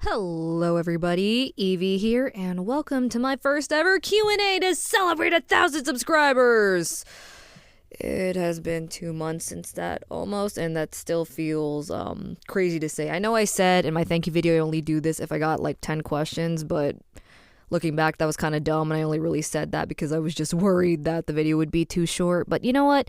Hello everybody, Evie here, and welcome to my first ever Q&A to celebrate 1,000 subscribers! It has been 2 months since that, almost, and that still feels crazy to say. I know I said in my thank you video I only do this if I got like 10 questions, but looking back that was kind of dumb, and I only really said that because I was just worried that the video would be too short. But you know what?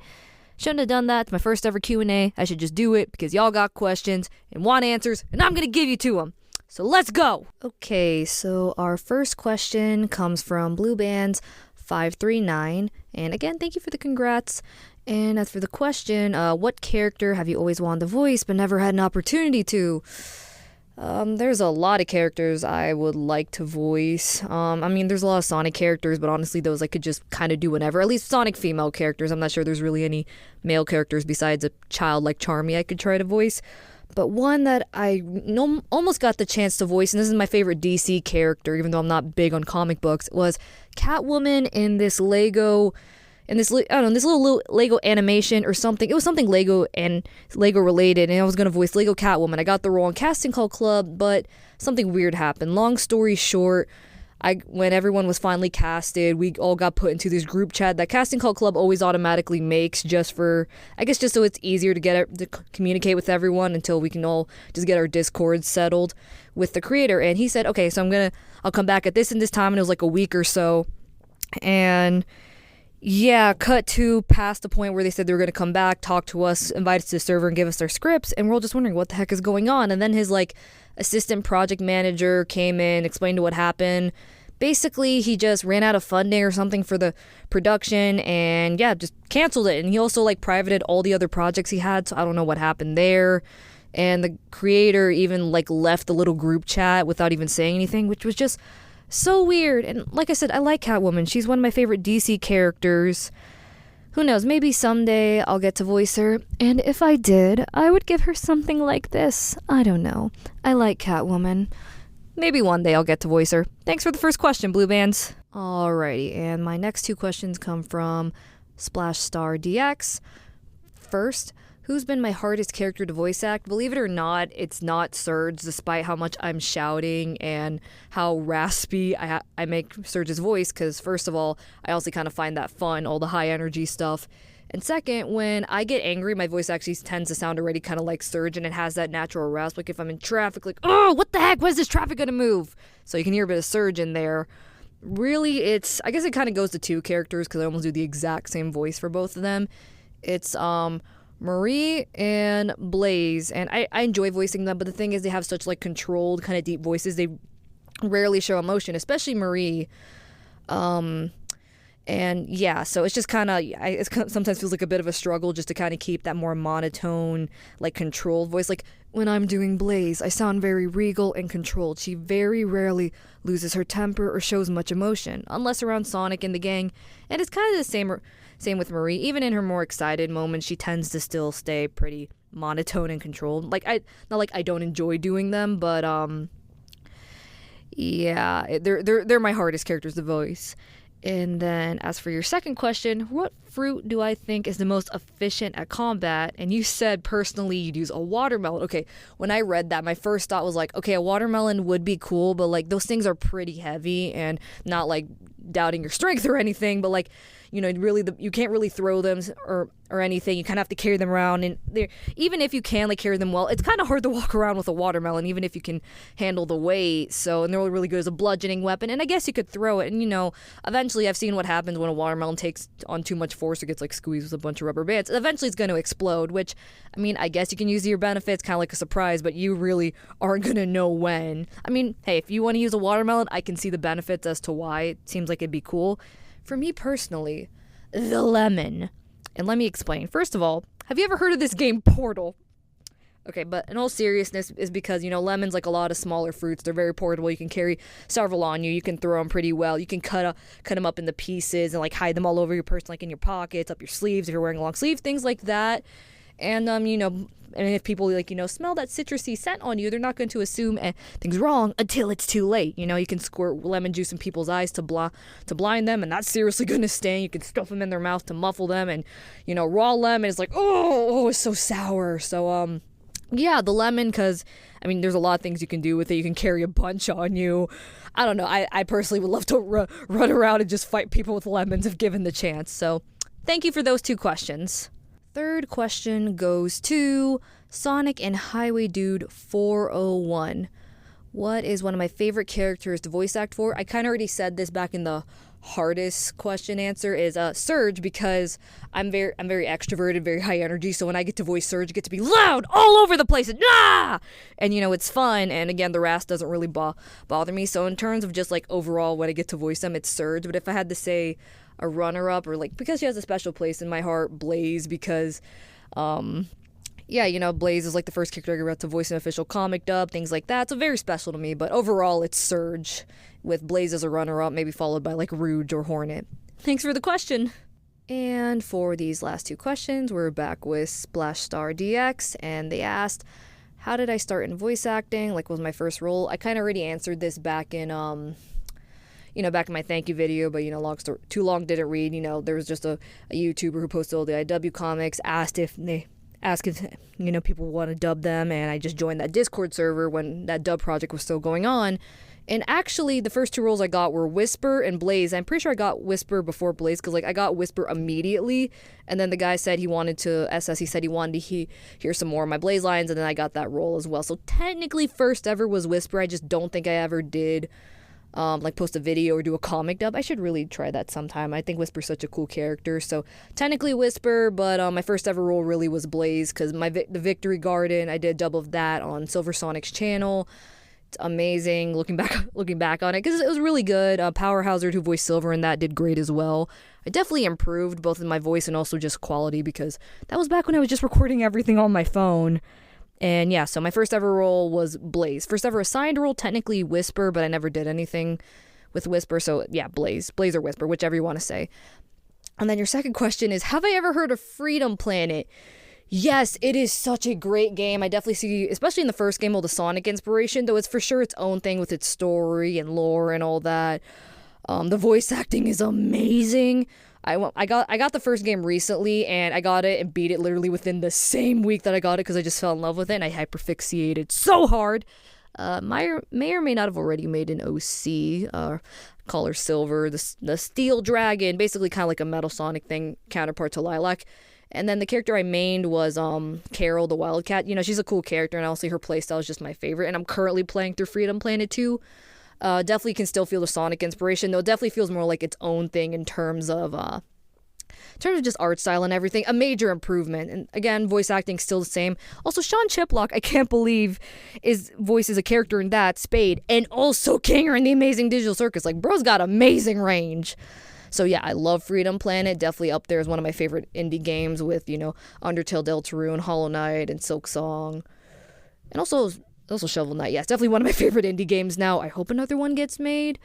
Shouldn't have done that. It's my first ever Q&A. I should just do it because y'all got questions and want answers, and I'm gonna give you to them. So let's go! Okay, so our first question comes from BlueBands539. And again, thank you for the congrats. And as for the question, what character have you always wanted to voice but never had an opportunity to? There's a lot of characters I would like to voice. There's a lot of Sonic characters, but honestly those I could just kind of do whenever. At least Sonic female characters. I'm not sure there's really any male characters besides a child like Charmy I could try to voice. But one that I almost got the chance to voice, and this is my favorite DC character, even though I'm not big on comic books, was Catwoman in this little Lego animation or something. It was something Lego and Lego related, and I was gonna voice Lego Catwoman. I got the wrong casting call club, but something weird happened. Long story short, when everyone was finally casted, we all got put into this group chat that Casting Call Club always automatically makes just so it's easier to communicate with everyone until we can all just get our Discord settled with the creator. And he said, okay, so I'll come back at this and this time, and it was like a week or so. And yeah, cut to past the point where they said they were going to come back, talk to us, invite us to the server and give us their scripts, and we're all just wondering what the heck is going on. And then his assistant project manager came in, explained what happened. Basically, he just ran out of funding or something for the production and just canceled it. And he also privated all the other projects he had, so I don't know what happened there. And the creator even left the little group chat without even saying anything, which was just so weird. And like I said, I like Catwoman. She's one of my favorite DC characters. Who knows, maybe someday I'll get to voice her. And if I did, I would give her something like this. I don't know. I like Catwoman. Maybe one day I'll get to voice her. Thanks for the first question, Blue Bands. Alrighty, and my next two questions come from Splash Star DX. First, who's been my hardest character to voice act? Believe it or not, it's not Surge, despite how much I'm shouting and how raspy I make Surge's voice, because first of all, I also kind of find that fun, all the high energy stuff. And second, when I get angry, my voice actually tends to sound already kind of like Surge, and it has that natural rasp. Like if I'm in traffic, oh, what the heck? When's this traffic gonna move? So you can hear a bit of Surge in there. Really, I guess it kind of goes to two characters because I almost do the exact same voice for both of them. It's Marie and Blaze, and I enjoy voicing them, but the thing is they have such controlled, kind of deep voices. They rarely show emotion, especially Marie. And yeah, so it's just kind of, it sometimes feels like a bit of a struggle just to kind of keep that more monotone, controlled voice. When I'm doing Blaze, I sound very regal and controlled. She very rarely loses her temper or shows much emotion, unless around Sonic and the gang. And it's kind of the same with Marie. Even in her more excited moments, she tends to still stay pretty monotone and controlled. I don't enjoy doing them, but yeah, they're my hardest characters to voice. And then as for your second question, what fruit do I think is the most efficient at combat? And you said personally you'd use a watermelon. Okay, when I read that, my first thought was okay, a watermelon would be cool, but those things are pretty heavy, and not doubting your strength or anything, but really you can't really throw them or anything. You kind of have to carry them around, and even if you can carry them well, it's kind of hard to walk around with a watermelon even if you can handle the weight. And they're really good as a bludgeoning weapon, and I guess you could throw it, and eventually I've seen what happens when a watermelon takes on too much force or gets squeezed with a bunch of rubber bands. Eventually it's going to explode, which I guess you can use to your benefits, kind of like a surprise, but you really aren't going to know when. Hey, if you want to use a watermelon, I can see the benefits as to why it seems like it'd be cool. For me personally, the lemon. And let me explain. First of all, have you ever heard of this game Portal? Okay, but in all seriousness, is because, lemons, like a lot of smaller fruits, they're very portable. You can carry several on you. You can throw them pretty well. You can cut them up into pieces and hide them all over your person, in your pockets, up your sleeves if you're wearing a long sleeve, things like that. And and if people smell that citrusy scent on you, they're not going to assume anything's wrong until it's too late. You can squirt lemon juice in people's eyes to blind them, and that's seriously going to sting. You can stuff them in their mouth to muffle them, and raw lemon is oh, it's so sour. So yeah, the lemon, because I mean, there's a lot of things you can do with it. You can carry a bunch on you. I don't know. I personally would love to run around and just fight people with lemons if given the chance. So thank you for those 2 questions. Third question goes to Sonic and Highway Dude 401. What is one of my favorite characters to voice act for? I kind of already said this back in the hardest question answer is Surge, because I'm very extroverted, very high energy. So when I get to voice Surge, I get to be loud all over the place, and it's fun. And again, the rasp doesn't really bother me. So in terms of just like overall when I get to voice them, it's Surge. But if I had to say a runner-up, or like, because she has a special place in my heart, Blaze, because Blaze is like the first character I got to voice an official comic dub, things like that. So very special to me. But overall, it's Surge, with Blaze as a runner-up, maybe followed by like Rouge or Hornet. Thanks for the question. And for these last 2 questions, we're back with Splash Star DX, and they asked, how did I start in voice acting? Like, was my first role? I kind of already answered this back in back in my thank you video, but long story, too long didn't read. There was just a YouTuber who posted all the IW comics, asked if people want to dub them, and I just joined that Discord server when that dub project was still going on. And actually, the first 2 roles I got were Whisper and Blaze. I'm pretty sure I got Whisper before Blaze, because I got Whisper immediately, and then the guy said he wanted to hear some more of my Blaze lines, and then I got that role as well. So technically, first ever was Whisper. I just don't think I ever did post a video or do a comic dub. I should really try that sometime. I think Whisper's such a cool character. So technically Whisper, but my first ever role really was Blaze, because the Victory Garden, I did a dub of that on Silver Sonic's channel. It's amazing looking back on it, because it was really good. Power Hazard, who voiced Silver in that, did great as well. I definitely improved both in my voice and also just quality, because that was back when I was just recording everything on my phone. And yeah, so my first ever role was Blaze. First ever assigned role, technically Whisper, but I never did anything with Whisper. So yeah, Blaze or Whisper, whichever you want to say. And then your second question is, have I ever heard of Freedom Planet? Yes, it is such a great game. I definitely see, especially in the first game, all the Sonic inspiration, though it's for sure its own thing with its story and lore and all that. The voice acting is amazing. I got the first game recently, and I got it and beat it literally within the same week that I got it, because I just fell in love with it, and I hyperfixated so hard. May or may not have already made an OC, Color Silver, the Steel Dragon, basically kind of like a Metal Sonic thing, counterpart to Lilac. And then the character I mained was Carol the Wildcat. She's a cool character, and honestly her playstyle is just my favorite, and I'm currently playing through Freedom Planet 2. Definitely can still feel the Sonic inspiration, though it definitely feels more like its own thing in terms of just art style and everything. A major improvement. And again, voice acting still the same. Also, Sean Chiplock, I can't believe, voices a character in that, Spade, and also Kinger in the Amazing Digital Circus. Like, bro's got amazing range. So yeah, I love Freedom Planet. Definitely up there as one of my favorite indie games, with, Undertale, Deltarune, Hollow Knight, and Silk Song. And also Shovel Knight. Yes, definitely one of my favorite indie games now. I hope another one gets made.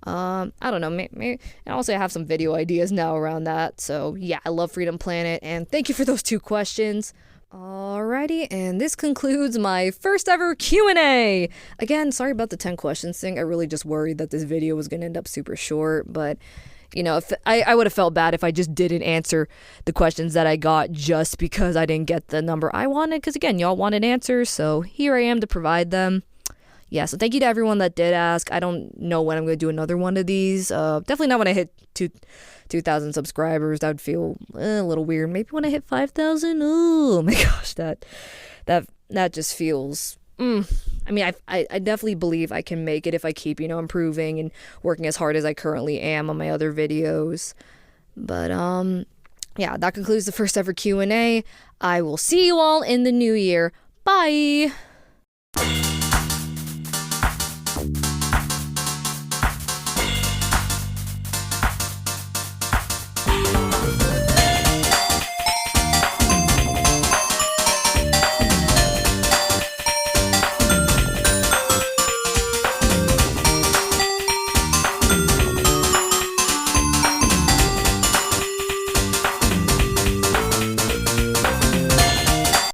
I don't know, maybe, and also I have some video ideas now around that. So yeah, I love Freedom Planet, and thank you for those 2 questions. Alrighty, and this concludes my first ever Q&A. Again, sorry about the 10 questions thing. I really just worried that this video was going to end up super short, but if I would have felt bad if I just didn't answer the questions that I got just because I didn't get the number I wanted, because again, y'all wanted answers, so here I am to provide them. Yeah, so thank you to everyone that did ask. I don't know when I'm going to do another one of these. Definitely not when I hit 2,000 subscribers. That would feel a little weird. Maybe when I hit 5,000. Oh my gosh, that just feels... I mean, I definitely believe I can make it if I keep, improving and working as hard as I currently am on my other videos. But, yeah, that concludes the first ever Q&A. I will see you all in the new year. Bye!